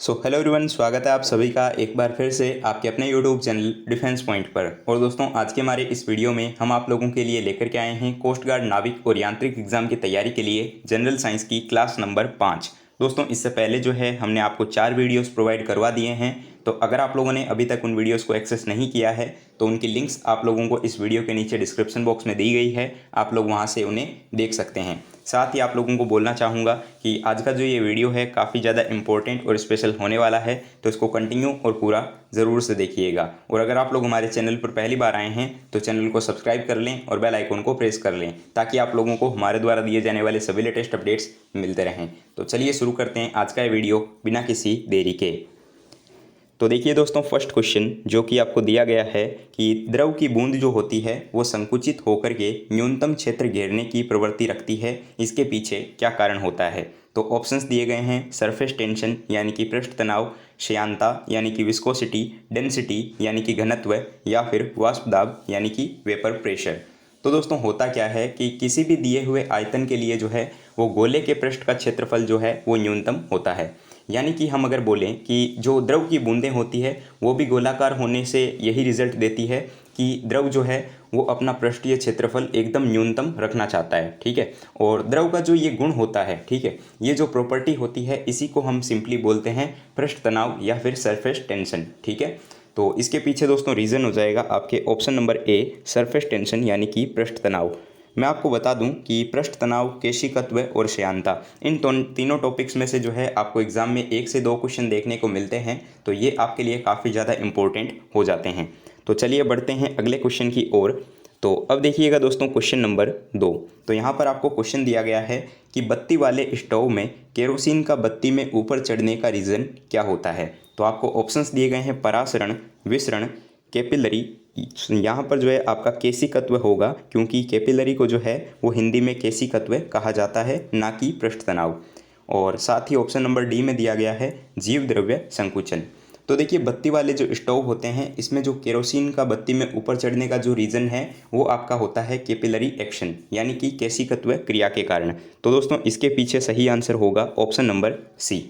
Hello everyone, स्वागत है आप सभी का एक बार फिर से आपके अपने यूट्यूब चैनल डिफेंस पॉइंट पर। और दोस्तों, आज के हमारे इस वीडियो में हम आप लोगों के लिए लेकर के आए हैं कोस्ट गार्ड नाविक और यांत्रिक एग्जाम की तैयारी के लिए जनरल साइंस की क्लास नंबर 5। दोस्तों, इससे पहले जो है हमने आपको 4 वीडियोस प्रोवाइड करवा दिए हैं। तो अगर आप लोगों ने अभी तक उन वीडियोस को एक्सेस नहीं किया है तो उनकी लिंक्स आप लोगों को इस वीडियो के नीचे डिस्क्रिप्शन बॉक्स में दी गई है, आप लोग वहां से उन्हें देख सकते हैं। साथ ही आप लोगों को बोलना चाहूँगा कि आज का जो ये वीडियो है काफ़ी ज़्यादा इंपॉर्टेंट और स्पेशल होने वाला है, तो इसको कंटिन्यू और पूरा ज़रूर से देखिएगा। और अगर आप लोग हमारे चैनल पर पहली बार आए हैं तो चैनल को सब्सक्राइब कर लें और बेल आइकन को प्रेस कर लें, ताकि आप लोगों को हमारे द्वारा दिए जाने वाले सभी लेटेस्ट अपडेट्स मिलते रहें। तो चलिए शुरू करते हैं आज का ये वीडियो बिना किसी देरी के। तो देखिए दोस्तों, फर्स्ट क्वेश्चन जो कि आपको दिया गया है कि द्रव की बूंद जो होती है वो संकुचित होकर के न्यूनतम क्षेत्र घेरने की प्रवृत्ति रखती है, इसके पीछे क्या कारण होता है। तो ऑप्शंस दिए गए हैं सरफेस टेंशन यानी कि पृष्ठ तनाव, श्यानता यानी कि विस्कोसिटी, डेंसिटी यानी कि घनत्व, या फिर वाष्प दाब यानी कि वेपर प्रेशर। तो दोस्तों, होता क्या है कि किसी भी दिए हुए आयतन के लिए जो है वो गोले के पृष्ठ का क्षेत्रफल जो है वो न्यूनतम होता है। यानी कि हम अगर बोलें कि जो द्रव की बूंदें होती है वो भी गोलाकार होने से यही रिजल्ट देती है कि द्रव जो है वो अपना पृष्ठीय क्षेत्रफल एकदम न्यूनतम रखना चाहता है, ठीक है। और द्रव का जो ये गुण होता है, ठीक है, ये जो प्रॉपर्टी होती है इसी को हम सिंपली बोलते हैं पृष्ठ तनाव या फिर सरफेस टेंशन, ठीक है। तो इसके पीछे दोस्तों रीज़न हो जाएगा आपके option number A, surface tension यानी कि पृष्ठ तनाव। मैं आपको बता दूं कि पृष्ठ तनाव, केशिकत्व और श्यानता, इन तीनों टॉपिक्स में से जो है आपको एग्जाम में 1 से 2 क्वेश्चन देखने को मिलते हैं, तो ये आपके लिए काफ़ी ज़्यादा इंपॉर्टेंट हो जाते हैं। तो चलिए बढ़ते हैं अगले क्वेश्चन की ओर। तो अब देखिएगा दोस्तों, क्वेश्चन नंबर 2। तो यहाँ पर आपको क्वेश्चन दिया गया है कि बत्ती वाले स्टोव में केरोसिन का बत्ती में ऊपर चढ़ने का रीज़न क्या होता है। तो आपको ऑप्शंस दिए गए हैं परासरण, विसरण, कैपिलरी। यहाँ पर जो है आपका केशिकत्व होगा, क्योंकि कैपिलरी को जो है वो हिंदी में केशिकत्व कहा जाता है, ना कि पृष्ठ तनाव। और साथ ही ऑप्शन नंबर डी में दिया गया है जीव द्रव्य संकुचन। तो देखिए, बत्ती वाले जो स्टोव होते हैं इसमें जो केरोसिन का बत्ती में ऊपर चढ़ने का जो रीज़न है वो आपका होता है कैपिलरी एक्शन यानी कि केशिकत्व क्रिया के कारण। तो दोस्तों, इसके पीछे सही आंसर होगा ऑप्शन नंबर सी।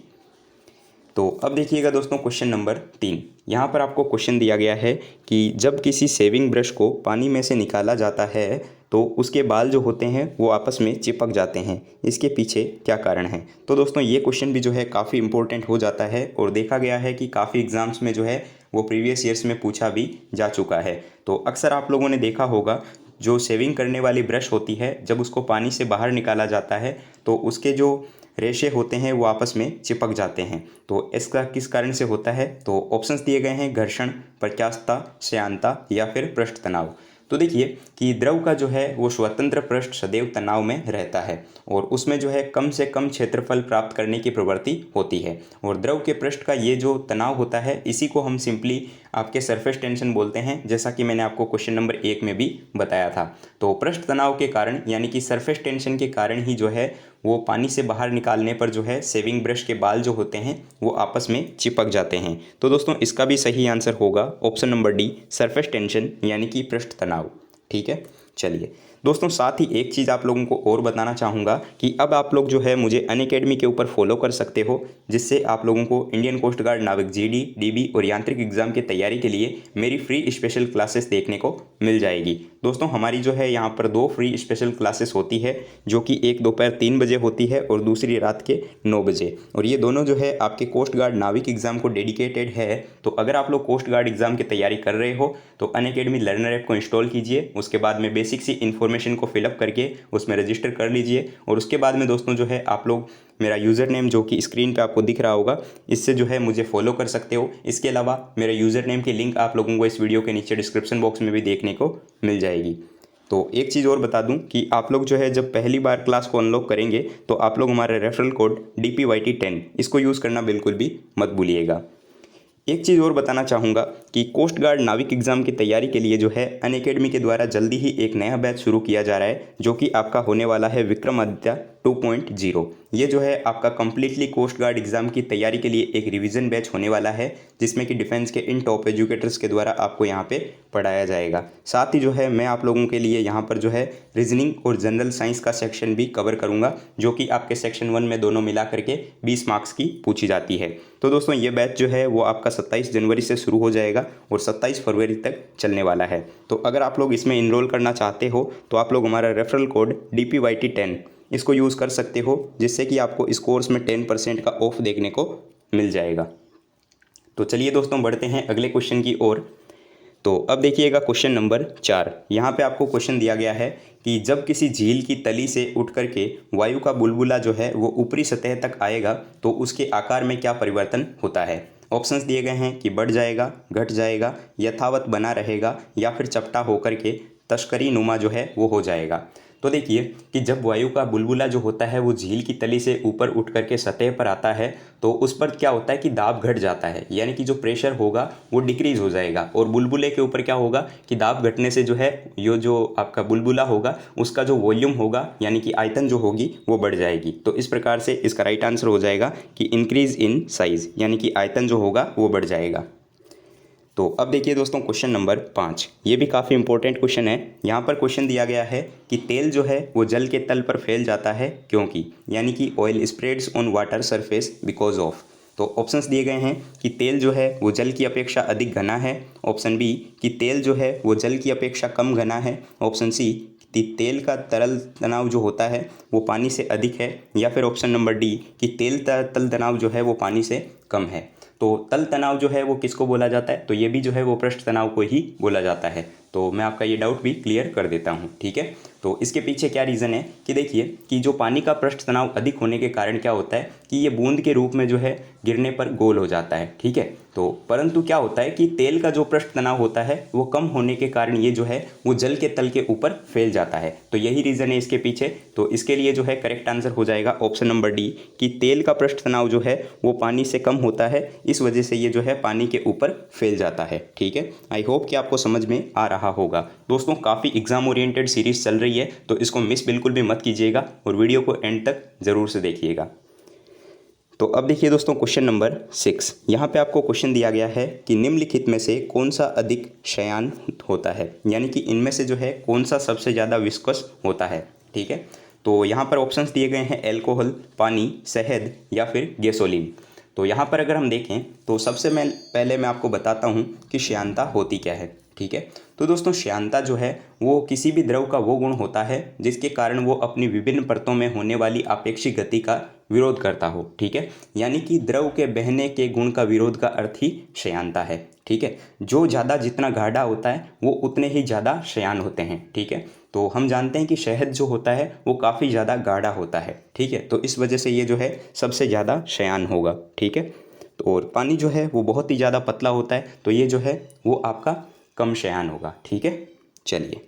तो अब देखिएगा दोस्तों, क्वेश्चन नंबर 3। यहाँ पर आपको क्वेश्चन दिया गया है कि जब किसी शेविंग ब्रश को पानी में से निकाला जाता है तो उसके बाल जो होते हैं वो आपस में चिपक जाते हैं, इसके पीछे क्या कारण है। तो दोस्तों, ये क्वेश्चन भी जो है काफ़ी इंपॉर्टेंट हो जाता है और देखा गया है कि काफ़ी एग्जाम्स में जो है वो प्रीवियस ईयर्स में पूछा भी जा चुका है। तो अक्सर आप लोगों ने देखा होगा, जो शेविंग करने वाली ब्रश होती है जब उसको पानी से बाहर निकाला जाता है तो उसके जो रेशे होते हैं वो आपस में चिपक जाते हैं। तो इसका किस कारण से होता है। तो ऑप्शंस दिए गए हैं घर्षण, प्रत्यास्थता, श्यानता या फिर पृष्ठ तनाव। तो देखिए कि द्रव का जो है वो स्वतंत्र पृष्ठ सदैव तनाव में रहता है और उसमें जो है कम से कम क्षेत्रफल प्राप्त करने की प्रवृत्ति होती है। और द्रव के पृष्ठ का ये जो तनाव होता है इसी को हम सिंपली आपके सरफेस टेंशन बोलते हैं, जैसा कि मैंने आपको क्वेश्चन नंबर 1 में भी बताया था। तो पृष्ठ तनाव के कारण यानी कि सरफेस टेंशन के कारण ही जो है वो पानी से बाहर निकालने पर जो है शेविंग ब्रश के बाल जो होते हैं वो आपस में चिपक जाते हैं। तो दोस्तों, इसका भी सही आंसर होगा option number D, surface tension यानी कि पृष्ठ तनाव, ठीक है। चलिए दोस्तों, साथ ही एक चीज़ आप लोगों को और बताना चाहूँगा कि अब आप लोग जो है मुझे अनअकैडमी के ऊपर फॉलो कर सकते हो, जिससे आप लोगों को इंडियन कोस्ट गार्ड नाविक जीडी, डीबी और यांत्रिक एग्जाम की तैयारी के लिए मेरी फ्री स्पेशल क्लासेस देखने को मिल जाएगी। दोस्तों, हमारी जो है यहाँ पर 2 फ्री स्पेशल क्लासेस होती है, जो कि एक दोपहर 3 बजे होती है और दूसरी रात के 9 बजे। और ये दोनों जो है आपके कोस्ट गार्ड नाविक एग्जाम को डेडिकेटेड है। तो अगर आप लोग कोस्ट गार्ड एग्जाम की तैयारी कर रहे हो तो अनअकैडमी लर्नर ऐप को इंस्टॉल कीजिए, उसके बाद में बेसिक सी इन्फॉर्मेशन को फिलअप करके उसमें रजिस्टर कर लीजिए। और उसके बाद में दोस्तों जो है आप लोग मेरा यूज़र नेम जो कि स्क्रीन पे आपको दिख रहा होगा, इससे जो है मुझे फॉलो कर सकते हो। इसके अलावा मेरे यूज़र नेम की लिंक आप लोगों को इस वीडियो के नीचे डिस्क्रिप्शन बॉक्स में भी देखने को मिल जाएगी। तो एक चीज़ और बता दूं कि आप लोग जो है जब पहली बार क्लास को अनलॉक करेंगे तो आप लोग हमारे रेफरल कोड DPYT10 इसको यूज़ करना बिल्कुल भी मत भूलिएगा। एक चीज़ और बताना चाहूँगा कि कोस्ट गार्ड नाविक एग्ज़ाम की तैयारी के लिए जो है अनअकैडमी के द्वारा जल्दी ही एक नया बैच शुरू किया जा रहा है, जो कि आपका होने वाला है विक्रमादित्य 2.0। ये जो है आपका कम्प्लीटली कोस्ट गार्ड एग्ज़ाम की तैयारी के लिए एक रिवीजन बैच होने वाला है, जिसमें कि डिफेंस के इन टॉप एजुकेटर्स के द्वारा आपको यहाँ पे पढ़ाया जाएगा। साथ ही जो है मैं आप लोगों के लिए यहाँ पर जो है रीजनिंग और जनरल साइंस का सेक्शन भी कवर करूँगा, जो कि आपके सेक्शन 1 में दोनों मिला करके 20 मार्क्स की पूछी जाती है। तो दोस्तों ये बैच जो है वो आपका 27 जनवरी से शुरू हो जाएगा और 27 फरवरी तक चलने वाला है। तो अगर आप लोग इसमें इनरोल करना चाहते हो तो आप लोग हमारा रेफरल कोड DPYT10 इसको यूज़ कर सकते हो, जिससे कि आपको इस कोर्स में 10% का ऑफ देखने को मिल जाएगा। तो चलिए दोस्तों बढ़ते हैं अगले क्वेश्चन की ओर। तो अब देखिएगा क्वेश्चन नंबर 4। यहाँ पे आपको क्वेश्चन दिया गया है कि जब किसी झील की तली से उठ करके वायु का बुलबुला जो है वो ऊपरी सतह तक आएगा तो उसके आकार में क्या परिवर्तन होता है। ऑप्शंस दिए गए हैं कि बढ़ जाएगा, घट जाएगा, यथावत बना रहेगा या फिर चपटा होकर के तस्करी नुमा जो है वो हो जाएगा। तो देखिए कि जब वायु का बुलबुला जो होता है वो झील की तली से ऊपर उठ करके सतह पर आता है तो उस पर क्या होता है कि दाब घट जाता है, यानी कि जो प्रेशर होगा वो डिक्रीज हो जाएगा और बुलबुले के ऊपर क्या होगा कि दाब घटने से जो है ये जो आपका बुलबुला होगा उसका जो वॉल्यूम होगा यानी कि आयतन जो होगी वो बढ़ जाएगी। तो इस प्रकार से इसका राइट आंसर हो जाएगा कि इंक्रीज इन साइज, यानी कि आयतन जो होगा वो बढ़ जाएगा। तो अब देखिए दोस्तों क्वेश्चन नंबर 5, ये भी काफ़ी इंपॉर्टेंट क्वेश्चन है। यहाँ पर क्वेश्चन दिया गया है कि तेल जो है वो जल के तल पर फैल जाता है क्योंकि, यानी कि oil spreads on water surface because of. तो ऑप्शंस दिए गए हैं कि तेल जो है वो जल की अपेक्षा अधिक घना है। ऑप्शन बी कि तेल जो है वो जल की अपेक्षा कम घना है। ऑप्शन सी कि तेल का तरल तनाव जो होता है वो पानी से अधिक है। या फिर ऑप्शन नंबर डी कि तेल तल तनाव जो है वो पानी से कम है। तो तल तनाव जो है वो किसको बोला जाता है, तो ये भी जो है वो पृष्ठ तनाव को ही बोला जाता है। तो मैं आपका ये डाउट भी क्लियर कर देता हूँ, ठीक है। तो इसके पीछे क्या रीज़न है कि देखिए कि जो पानी का पृष्ठ तनाव अधिक होने के कारण क्या होता है कि ये बूंद के रूप में जो है गिरने पर गोल हो जाता है, ठीक है। तो परंतु क्या होता है कि तेल का जो पृष्ठ तनाव होता है वो कम होने के कारण ये जो है वो जल के तल के ऊपर फैल जाता है। तो यही रीज़न है इसके पीछे। तो इसके लिए जो है करेक्ट आंसर हो जाएगा ऑप्शन नंबर डी कि तेल का पृष्ठ तनाव जो है वो पानी से कम होता है, इस वजह से ये जो है पानी के ऊपर फैल जाता है, ठीक है। आई होप कि आपको समझ में आ रहा होगा। दोस्तों काफ़ी एग्जाम ओरिएंटेड सीरीज़ चल रही है तो इसको मिस बिल्कुल भी मत कीजिएगा और वीडियो को एंड तक ज़रूर से देखिएगा। तो अब देखिए दोस्तों क्वेश्चन नंबर 6। यहाँ पे आपको क्वेश्चन दिया गया है कि निम्नलिखित में से कौन सा अधिक क्षयान होता है, यानी कि इनमें से जो है कौन सा सबसे ज़्यादा विस्कस होता है, ठीक है। तो यहाँ पर ऑप्शंस दिए गए हैं एल्कोहल, पानी, शहद या फिर गैसोलीन। तो यहाँ पर अगर हम देखें तो सबसे पहले मैं आपको बताता हूँ कि श्यानता होती क्या है, ठीक है। तो दोस्तों श्यानता जो है वो किसी भी द्रव का वो गुण होता है जिसके कारण वो अपनी विभिन्न परतों में होने वाली आपेक्षिक गति का विरोध करता हो, ठीक है। यानी कि द्रव के बहने के गुण का विरोध का अर्थ ही श्यानता है, ठीक है। जो ज़्यादा जितना गाढ़ा होता है वो उतने ही ज़्यादा श्यान होते हैं, ठीक है। तो हम जानते हैं कि शहद जो होता है वो काफ़ी ज़्यादा गाढ़ा होता है, ठीक है। तो इस वजह से ये जो है सबसे ज़्यादा श्यान होगा, ठीक है। तो और पानी जो है वो बहुत ही ज़्यादा पतला होता है तो ये जो है वो आपका कम श्यान होगा, ठीक है। चलिए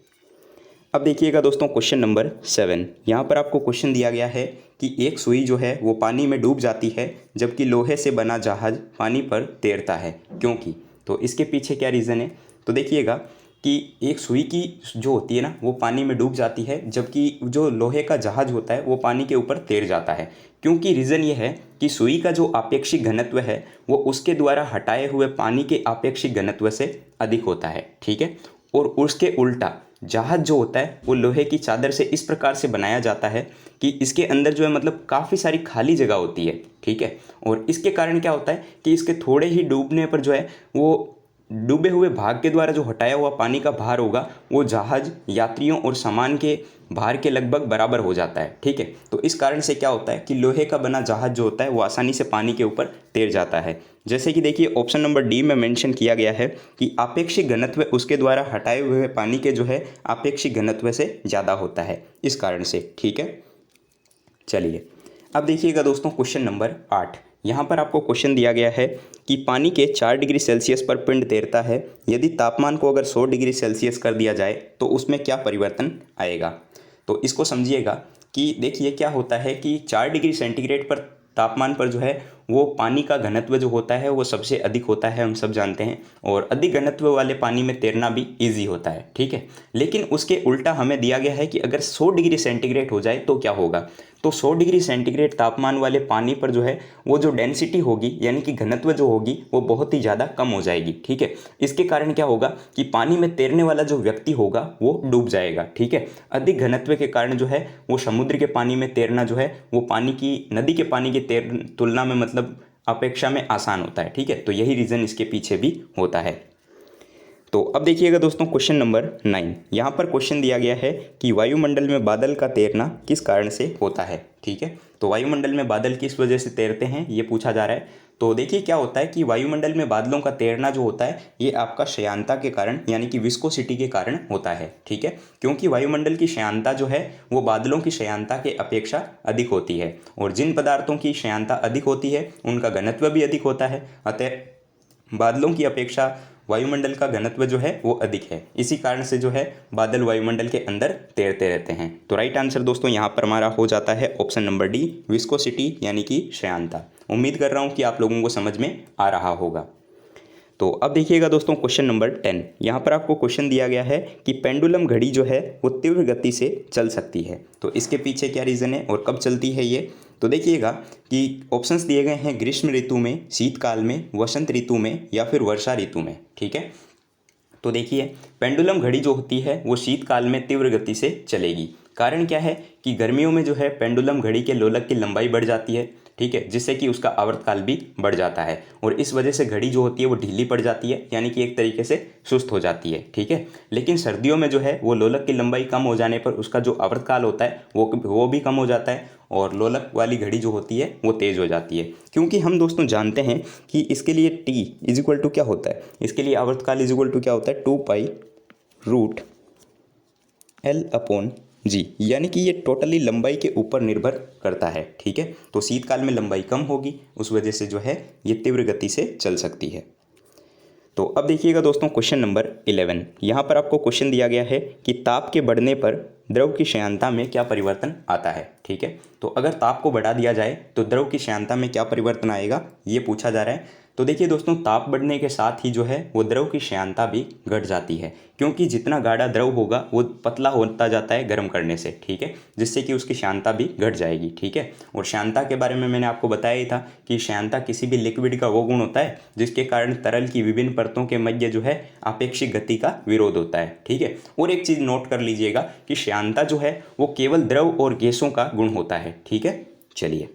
अब देखिएगा दोस्तों क्वेश्चन नंबर 7। यहाँ पर आपको क्वेश्चन दिया गया है कि एक सुई जो है वो पानी में डूब जाती है जबकि लोहे से बना जहाज पानी पर तैरता है क्योंकि। तो इसके पीछे क्या रीज़न है, तो देखिएगा कि एक सुई की जो होती है ना वो पानी में डूब जाती है जबकि जो लोहे का जहाज होता है वो पानी के ऊपर तैर जाता है, क्योंकि रीज़न ये है कि सुई का जो आपेक्षिक घनत्व है वो उसके द्वारा हटाए हुए पानी के आपेक्षिक घनत्व से अधिक होता है, ठीक है। और उसके उल्टा जहाज जो होता है वो लोहे की चादर से इस प्रकार से बनाया जाता है कि इसके अंदर जो है मतलब काफ़ी सारी खाली जगह होती है, ठीक है। और इसके कारण क्या होता है कि इसके थोड़े ही डूबने पर जो है वो डूबे हुए भाग के द्वारा जो हटाया हुआ पानी का भार होगा वो जहाज, यात्रियों और सामान के भार के लगभग बराबर हो जाता है, ठीक है। तो इस कारण से क्या होता है कि लोहे का बना जहाज जो होता है वो आसानी से पानी के ऊपर तैर जाता है। जैसे कि देखिए ऑप्शन नंबर डी में मेंशन किया गया है कि आपेक्षिक घनत्व उसके द्वारा हटाए हुए पानी के जो है आपेक्षिक घनत्व से ज़्यादा होता है, इस कारण से, ठीक है। चलिए अब देखिएगा दोस्तों क्वेश्चन नंबर 8। यहाँ पर आपको क्वेश्चन दिया गया है कि पानी के 4 डिग्री सेल्सियस पर पिंड तैरता है, यदि तापमान को अगर 100 डिग्री सेल्सियस कर दिया जाए तो उसमें क्या परिवर्तन आएगा। तो इसको समझिएगा कि देखिए क्या होता है कि 4 डिग्री सेंटीग्रेड पर तापमान पर जो है वो पानी का घनत्व जो होता है वो सबसे अधिक होता है, हम सब जानते हैं। और अधिक घनत्व वाले पानी में तैरना भी ईजी होता है, ठीक है। लेकिन उसके उल्टा हमें दिया गया है कि अगर 100 डिग्री सेंटीग्रेड हो जाए तो क्या होगा। तो 100 डिग्री सेंटीग्रेड तापमान वाले पानी पर जो है वो जो डेंसिटी होगी यानी कि घनत्व जो होगी वो बहुत ही ज़्यादा कम हो जाएगी। ठीक है, इसके कारण क्या होगा कि पानी में तैरने वाला जो व्यक्ति होगा वो डूब जाएगा। ठीक है, अधिक घनत्व के कारण जो है वो समुद्र के पानी में तैरना जो है वो पानी की नदी के पानी की तुलना में मतलब अपेक्षा में आसान होता है। ठीक है, तो यही रीज़न इसके पीछे भी होता है। तो अब देखिएगा दोस्तों क्वेश्चन नंबर 9। यहाँ पर क्वेश्चन दिया गया है कि वायुमंडल में बादल का तैरना किस कारण से होता है। ठीक है, तो वायुमंडल में बादल किस वजह से तैरते हैं ये पूछा जा रहा है। तो देखिए क्या होता है कि वायुमंडल में बादलों का तैरना जो होता है ये आपका श्यानता के कारण यानी कि विस्कोसिटी के कारण होता है। ठीक है, क्योंकि वायुमंडल की श्यानता जो है वो बादलों की श्यानता के अपेक्षा अधिक होती है, और जिन पदार्थों की श्यानता अधिक होती है उनका घनत्व भी अधिक होता है। अतः बादलों की अपेक्षा वायुमंडल का घनत्व जो है वो अधिक है, इसी कारण से जो है बादल वायुमंडल के अंदर तैरते रहते हैं। तो राइट आंसर दोस्तों यहाँ पर हमारा हो जाता है ऑप्शन नंबर डी, विस्कोसिटी यानी कि श्यानता। उम्मीद कर रहा हूँ कि आप लोगों को समझ में आ रहा होगा। तो अब देखिएगा दोस्तों क्वेश्चन नंबर 10। यहाँ पर आपको क्वेश्चन दिया गया है कि पेंडुलम घड़ी जो है वो तीव्र गति से चल सकती है, तो इसके पीछे क्या रीज़न है और कब चलती है ये। तो देखिएगा कि ऑप्शंस दिए गए हैं ग्रीष्म ऋतु में, शीतकाल में, वसंत ऋतु में या फिर वर्षा ऋतु में। ठीक है, तो देखिए पेंडुलम घड़ी जो होती है वो शीतकाल में तीव्र गति से चलेगी। कारण क्या है कि गर्मियों में जो है पेंडुलम घड़ी के लोलक की लंबाई बढ़ जाती है। ठीक है, जिससे कि उसका आवर्तकाल भी बढ़ जाता है, और इस वजह से घड़ी जो होती है वो ढीली पड़ जाती है यानी कि एक तरीके से सुस्त हो जाती है। ठीक है, लेकिन सर्दियों में जो है वो लोलक की लंबाई कम हो जाने पर उसका जो आवर्तकाल होता है वो भी कम हो जाता है, और लोलक वाली घड़ी जो होती है वो तेज़ हो जाती है। क्योंकि हम दोस्तों जानते हैं कि इसके लिए टी इज इक्वल टू क्या होता है, इसके लिए आवर्तकाल इज इक्वल टू क्या होता है 2π√L/G, यानी कि ये टोटली लंबाई के ऊपर निर्भर करता है। ठीक है, तो शीतकाल में लंबाई कम होगी, उस वजह से जो है ये तीव्र गति से चल सकती है। तो अब देखिएगा दोस्तों क्वेश्चन नंबर 11। यहाँ पर आपको क्वेश्चन दिया गया है कि ताप के बढ़ने पर द्रव की श्यानता में क्या परिवर्तन आता है। ठीक है, तो अगर ताप को बढ़ा दिया जाए तो द्रव की श्यानता में क्या परिवर्तन आएगा ये पूछा जा रहा है। तो देखिए दोस्तों ताप बढ़ने के साथ ही जो है वो द्रव की श्यानता भी घट जाती है, क्योंकि जितना गाढ़ा द्रव होगा वो पतला होता जाता है गर्म करने से। ठीक है, जिससे कि उसकी श्यानता भी घट जाएगी। ठीक है, और श्यानता के बारे में मैंने आपको बताया ही था कि श्यानता किसी भी लिक्विड का वो गुण होता है जिसके कारण तरल की विभिन्न परतों के मध्य जो है आपेक्षिक गति का विरोध होता है। ठीक है, और एक चीज़ नोट कर लीजिएगा कि श्यानता जो है वो केवल द्रव और गैसों का गुण होता है। ठीक है, चलिए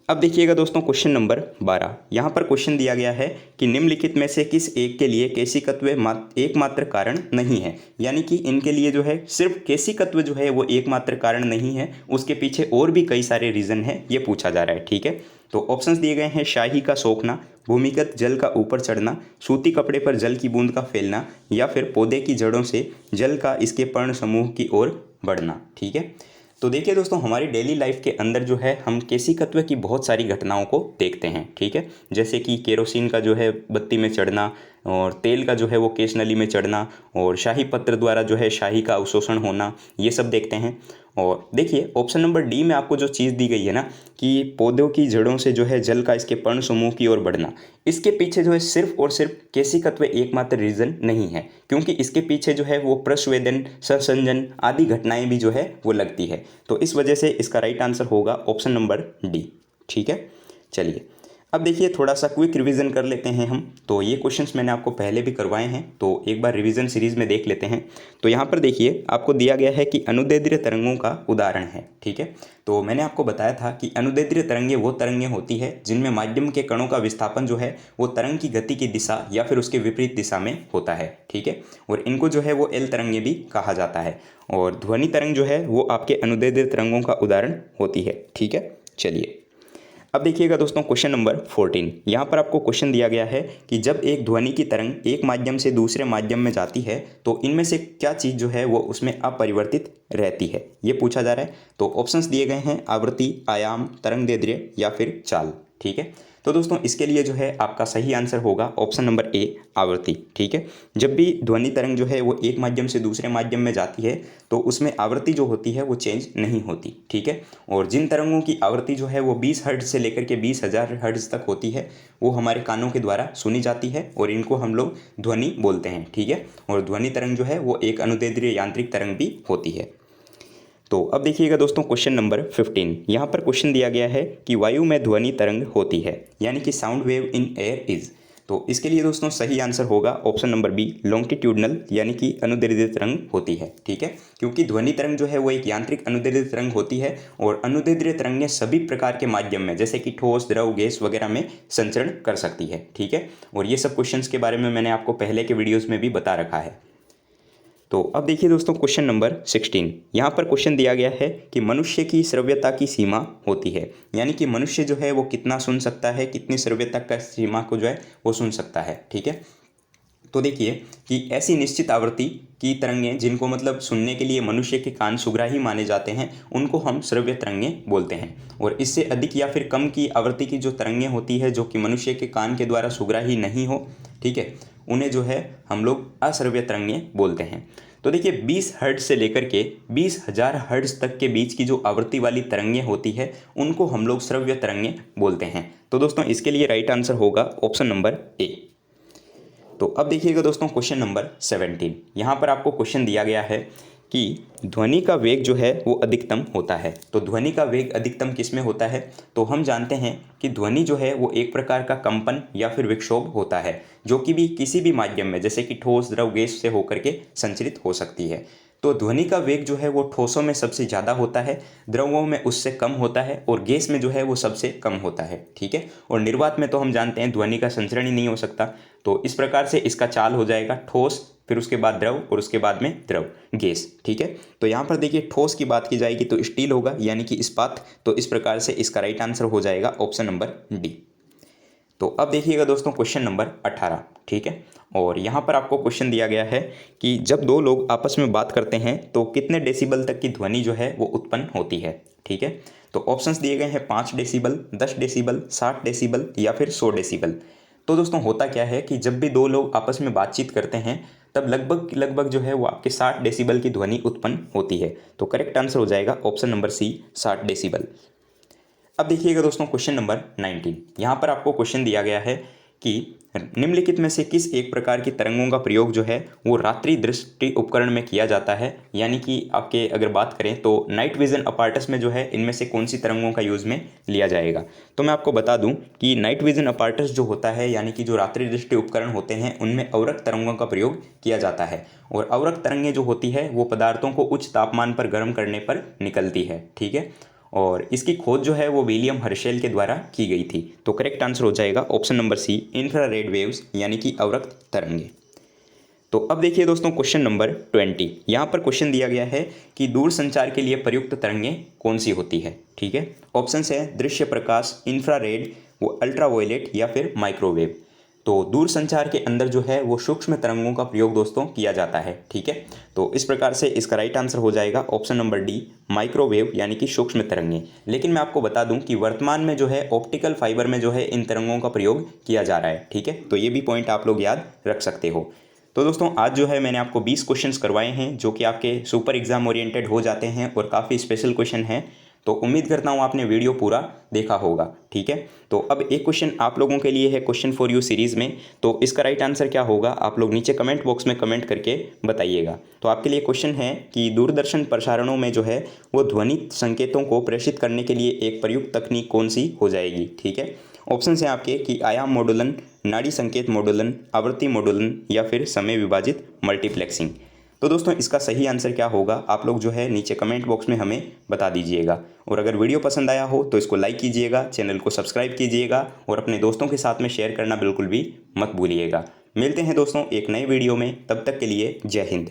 अब देखिएगा दोस्तों क्वेश्चन नंबर 12। यहाँ पर क्वेश्चन दिया गया है कि निम्नलिखित में से किस एक के लिए केशिकत्व एकमात्र कारण नहीं है, यानी कि इनके लिए जो है सिर्फ केशिकत्व जो है वो एकमात्र कारण नहीं है, उसके पीछे और भी कई सारे रीज़न हैं, ये पूछा जा रहा है। ठीक है, तो ऑप्शंस दिए गए हैं शाही का सोखना, भूमिगत जल का ऊपर चढ़ना, सूती कपड़े पर जल की बूंद का फैलना, या फिर पौधे की जड़ों से जल का इसके पर्ण समूह की ओर बढ़ना। ठीक है, तो देखिए दोस्तों हमारी डेली लाइफ के अंदर जो है हम केशिकत्व की बहुत सारी घटनाओं को देखते हैं। ठीक है, जैसे कि केरोसिन का जो है बत्ती में चढ़ना, और तेल का जो है वो केश नली में चढ़ना, और शाही पत्र द्वारा जो है शाही का अवशोषण होना, ये सब देखते हैं। और देखिए ऑप्शन नंबर डी में आपको जो चीज़ दी गई है ना कि पौधों की जड़ों से जो है जल का इसके पर्ण समूह की ओर बढ़ना, इसके पीछे जो है सिर्फ और सिर्फ केशिकत्व एकमात्र रीज़न नहीं है, क्योंकि इसके पीछे जो है वो प्रस्वेदन, संसंजन आदि घटनाएं भी जो है वो लगती है। तो इस वजह से इसका राइट आंसर होगा ऑप्शन नंबर डी। ठीक है, चलिए अब देखिए थोड़ा सा क्विक रिवीजन कर लेते हैं हम। तो ये क्वेश्चंस मैंने आपको पहले भी करवाए हैं, तो एक बार रिवीजन सीरीज में देख लेते हैं। तो यहाँ पर देखिए आपको दिया गया है कि अनुदैर्ध्य तरंगों का उदाहरण है। ठीक है, तो मैंने आपको बताया था कि अनुदैर्ध्य तरंगें वो तरंगें होती है जिनमें माध्यम के कणों का विस्थापन जो है वो तरंग की गति की दिशा या फिर उसके विपरीत दिशा में होता है। ठीक है, और इनको जो है वो एल तरंगें भी कहा जाता है, और ध्वनि तरंग जो है वो आपके अनुदैर्ध्य तरंगों का उदाहरण होती है। ठीक है, चलिए अब देखिएगा दोस्तों क्वेश्चन नंबर 14। यहाँ पर आपको क्वेश्चन दिया गया है कि जब एक ध्वनि की तरंग एक माध्यम से दूसरे माध्यम में जाती है तो इनमें से क्या चीज़ जो है वो उसमें अपरिवर्तित रहती है, ये पूछा जा रहा है। तो ऑप्शंस दिए गए हैं आवृत्ति, आयाम, तरंगदैर्ध्य या फिर चाल। ठीक है, तो दोस्तों इसके लिए जो है आपका सही आंसर होगा ऑप्शन नंबर ए, आवृत्ति। ठीक है, जब भी ध्वनि तरंग जो है वो एक माध्यम से दूसरे माध्यम में जाती है तो उसमें आवृत्ति जो होती है वो चेंज नहीं होती। ठीक है, और जिन तरंगों की आवृत्ति जो है वो 20 हर्ट्ज से लेकर के 20,000 हर्ट्ज तक होती है वो हमारे कानों के द्वारा सुनी जाती है, और इनको हम लोग ध्वनि बोलते हैं। ठीक है, और ध्वनि तरंग जो है वो एक अनुदैर्ध्य यांत्रिक तरंग भी होती है। तो अब देखिएगा दोस्तों क्वेश्चन नंबर 15। यहाँ पर क्वेश्चन दिया गया है कि वायु में ध्वनि तरंग होती है, यानी कि sound wave in air is. तो इसके लिए दोस्तों सही आंसर होगा ऑप्शन नंबर बी, लॉन्गिट्यूडनल, यानी कि अनुदैर्ध्य तरंग होती है। ठीक है, क्योंकि ध्वनि तरंग जो है वो एक यांत्रिक अनुदैर्ध्य तरंग होती है और अनुदैर्ध्य तरंगें सभी प्रकार के माध्यम में जैसे कि ठोस, द्रव, गैस वगैरह में संचरण कर सकती है। ठीक है, और ये सब क्वेश्चंस के बारे में मैंने आपको पहले के वीडियोज़ में भी बता रखा है। तो अब देखिए दोस्तों क्वेश्चन नंबर 16। यहाँ पर क्वेश्चन दिया गया है कि मनुष्य की श्रव्यता की सीमा होती है, यानी कि मनुष्य जो है वो कितना सुन सकता है, कितनी श्रव्यता का सीमा को जो है वो सुन सकता है। ठीक है, तो देखिए कि ऐसी निश्चित आवृत्ति की तरंगें जिनको मतलब सुनने के लिए मनुष्य के कान सुग्राही माने जाते हैं, उनको हम श्रव्य तरंगें बोलते हैं। और इससे अधिक या फिर कम की आवृत्ति की जो तरंगें होती है जो कि मनुष्य के कान के द्वारा सुग्राही नहीं हो, ठीक है, उन्हें जो है हम लोग अश्रव्य तरंगें बोलते हैं। तो देखिए 20 हर्ट्ज से लेकर के 20,000 हर्ट्ज तक के बीच की जो आवृत्ति वाली तरंगें होती है उनको हम लोग श्रव्य तरंगें बोलते हैं। तो दोस्तों इसके लिए राइट आंसर होगा ऑप्शन नंबर ए। तो अब देखिएगा दोस्तों क्वेश्चन नंबर 17। यहाँ पर आपको क्वेश्चन दिया गया है कि ध्वनि का वेग जो है वो अधिकतम होता है। तो ध्वनि का वेग अधिकतम किस में होता है? तो हम जानते हैं कि ध्वनि जो है वो एक प्रकार का कंपन या फिर विक्षोभ होता है जो कि भी किसी भी माध्यम में जैसे कि ठोस, द्रव, गैस से होकर के संचरित हो सकती है। तो ध्वनि का वेग जो है वो ठोसों में सबसे ज़्यादा होता है, द्रवों में उससे कम होता है और गैस में जो है वो सबसे कम होता है। ठीक है, और निर्वात में तो हम जानते हैं ध्वनि का संचरण ही नहीं हो सकता। तो इस प्रकार से इसका चाल हो जाएगा ठोस, फिर उसके बाद द्रव और उसके बाद में द्रव, गैस। ठीक है, तो यहाँ पर देखिए ठोस की बात की जाएगी तो स्टील होगा, यानी कि इस्पात। तो इस प्रकार से इसका राइट आंसर हो जाएगा ऑप्शन नंबर डी। तो अब देखिएगा दोस्तों क्वेश्चन नंबर 18। ठीक है, और यहाँ पर आपको क्वेश्चन दिया गया है कि जब दो लोग आपस में बात करते हैं तो कितने डेसिबल तक की ध्वनि जो है वो उत्पन्न होती है। ठीक है, तो ऑप्शंस दिए गए हैं 5 डेसिबल, 10 डेसिबल, 60 डेसिबल या फिर 100 डेसिबल। तो दोस्तों होता क्या है कि जब भी दो लोग आपस में बातचीत करते हैं तब लगभग जो है वो आपके 60 डेसिबल की ध्वनि उत्पन्न होती है। तो करेक्ट आंसर हो जाएगा ऑप्शन नंबर सी, 60 डेसिबल। अब देखिएगा दोस्तों क्वेश्चन नंबर 19। यहाँ पर आपको क्वेश्चन दिया गया है कि निम्नलिखित में से किस एक प्रकार की तरंगों का प्रयोग जो है वो रात्रि दृष्टि उपकरण में किया जाता है, यानी कि आपके अगर बात करें तो नाइट विजन अपार्टस में जो है इनमें से कौन सी तरंगों का यूज़ में लिया जाएगा। तो मैं आपको बता दूं कि नाइट विजन अपार्टस जो होता है, यानी कि जो रात्रि दृष्टि उपकरण होते हैं, उनमें अवरक्त तरंगों का प्रयोग किया जाता है। और अवरक्त तरंगें जो होती है वो पदार्थों को उच्च तापमान पर गर्म करने पर निकलती है। ठीक है, और इसकी खोज जो है वो विलियम हर्शेल के द्वारा की गई थी। तो करेक्ट आंसर हो जाएगा option number C, infrared waves, यानी कि अवरक्त तरंगे। तो अब देखिए दोस्तों क्वेश्चन नंबर 20। यहाँ पर क्वेश्चन दिया गया है कि दूर संचार के लिए प्रयुक्त तरंगें कौन सी होती है। ठीक है, ऑप्शन है दृश्य प्रकाश, इंफ्रारेड, वो अल्ट्रावायलेट या फिर माइक्रोवेव। तो दूर संचार के अंदर जो है वो सूक्ष्म तरंगों का प्रयोग दोस्तों किया जाता है। ठीक है, तो इस प्रकार से इसका राइट आंसर हो जाएगा ऑप्शन नंबर डी, माइक्रोवेव, यानी कि सूक्ष्म तरंगें। लेकिन मैं आपको बता दूं कि वर्तमान में जो है ऑप्टिकल फाइबर में जो है इन तरंगों का प्रयोग किया जा रहा है। ठीक है, तो ये भी पॉइंट आप लोग याद रख सकते हो। तो दोस्तों आज जो है मैंने आपको 20 क्वेश्चंस करवाए हैं जो कि आपके सुपर एग्जाम ओरिएंटेड हो जाते हैं और काफ़ी स्पेशल क्वेश्चन हैं। तो उम्मीद करता हूँ आपने वीडियो पूरा देखा होगा। ठीक है, तो अब एक क्वेश्चन आप लोगों के लिए है क्वेश्चन फॉर यू सीरीज़ में। तो इसका राइट आंसर क्या होगा आप लोग नीचे कमेंट बॉक्स में कमेंट करके बताइएगा। तो आपके लिए क्वेश्चन है कि दूरदर्शन प्रसारणों में जो है वो ध्वनि संकेतों को प्रेषित करने के लिए एक प्रयुक्त तकनीक कौन सी हो जाएगी। ठीक है, ऑप्शन हैं आपके कि आयाम मॉडुलन, नाड़ी संकेत मॉडुलन, आवृत्ति मॉडुलन या फिर समय विभाजित मल्टीप्लेक्सिंग। तो दोस्तों इसका सही आंसर क्या होगा आप लोग जो है नीचे कमेंट बॉक्स में हमें बता दीजिएगा। और अगर वीडियो पसंद आया हो तो इसको लाइक कीजिएगा, चैनल को सब्सक्राइब कीजिएगा और अपने दोस्तों के साथ में शेयर करना बिल्कुल भी मत भूलिएगा। मिलते हैं दोस्तों एक नए वीडियो में, तब तक के लिए जय हिंद।